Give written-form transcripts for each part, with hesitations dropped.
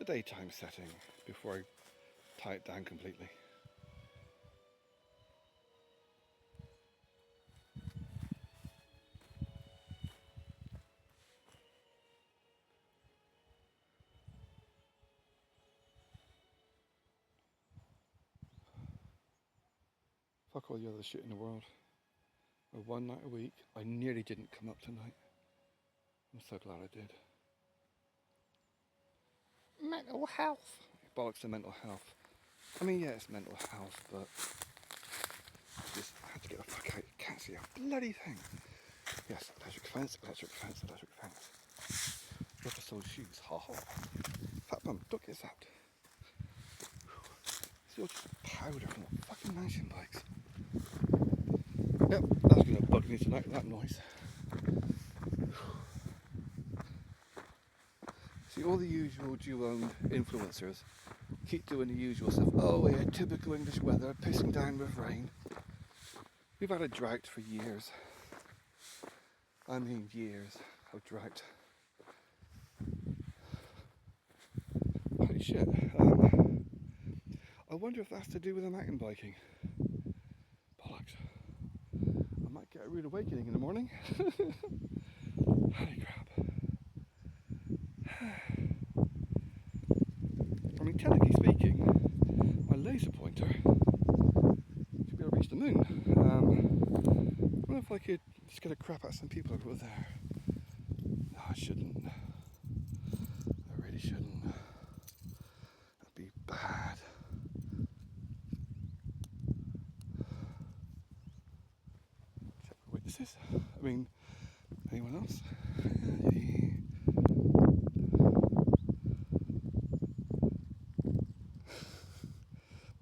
daytime setting before I tie it down completely. Fuck all the other shit in the world. One night a week, I nearly didn't come up tonight. I'm so glad I did. Mental health. Bollocks to mental health. I mean, yeah, it's mental health, but I had to get the fuck out. You can't see a bloody thing. Yes, electric fence, electric fence, electric fence. Rubber sole shoes, ha ha. Fat bum, don't get zapped. It's all just powder from the fucking mountain bikes. Yep, that's gonna bug me tonight, that noise. See, all the usual dual-owned influencers keep doing the usual stuff. Oh yeah, typical English weather, pissing down with rain. We've had a drought for years. I mean years of drought. Holy shit. I wonder if that's to do with the mountain biking. Bollocks. I might get a rude awakening in the morning. Holy crap. I mean, technically speaking, my laser pointer should be able to reach the moon. I wonder if I could just get a crap at some people over there. No, I shouldn't. I really shouldn't. That'd be bad. Check for witnesses. I mean, anyone else?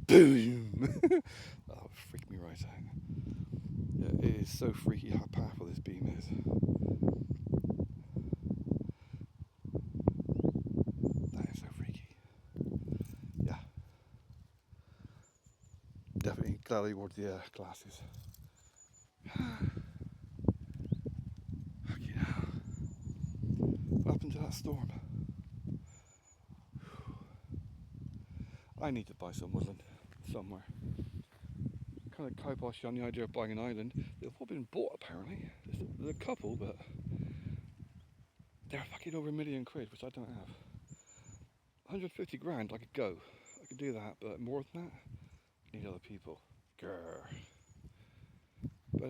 Boom! That would freak me right out. Yeah, it is so freaky how powerful this beam is. That is so freaky. Yeah. Definitely glad I wore the glasses. Fucking hell. What happened to that storm? I need to buy some woodland somewhere. Kind of kiboshy on the idea of buying an island. They've all been bought apparently. There's a couple, but they're fucking over £1 million, which I don't have. 150 grand, I could go. I could do that, but more than that, I need other people. Grr. But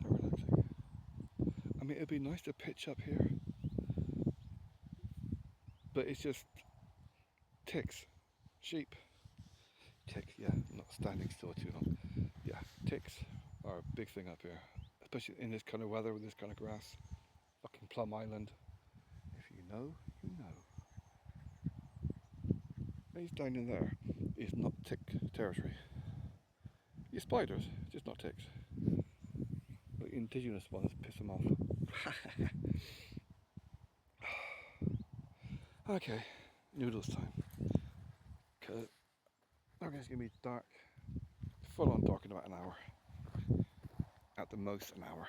so relaxing. I mean, it'd be nice to pitch up here, but it's just ticks, sheep. Tick, yeah, not standing still too long. Yeah, ticks are a big thing up here, especially in this kind of weather with this kind of grass. Fucking Plum Island. If you know, you know. These down in there is not tick territory. Your spiders, just not ticks. The indigenous ones piss them off. Okay, noodles time. Cause it's gonna be dark, full on dark in about an hour. At the most an hour.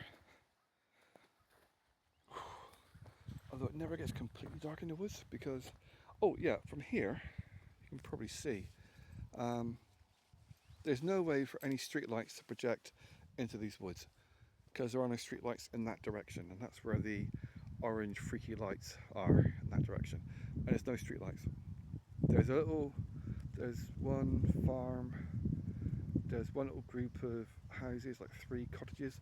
Although it never gets completely dark in the woods because, oh yeah, from here you can probably see. There's no way for any street lights to project into these woods because there are no street lights in that direction, and that's where the orange freaky lights are, in that direction. And there's no street lights. There's one farm, there's one little group of houses, like 3 cottages,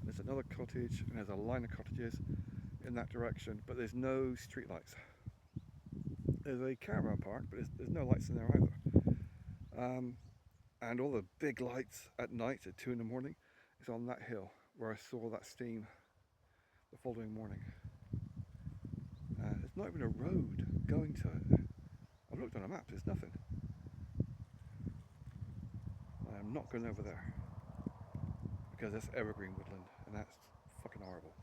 there's another cottage, and there's a line of cottages in that direction, but there's no street lights. There's a caravan park, but there's no lights in there either. And all the big lights at night at 2 in the morning is on that hill where I saw that steam the following morning. There's not even a road going to it. I've looked on a map, there's nothing. I am not going over there because that's evergreen woodland and that's fucking horrible.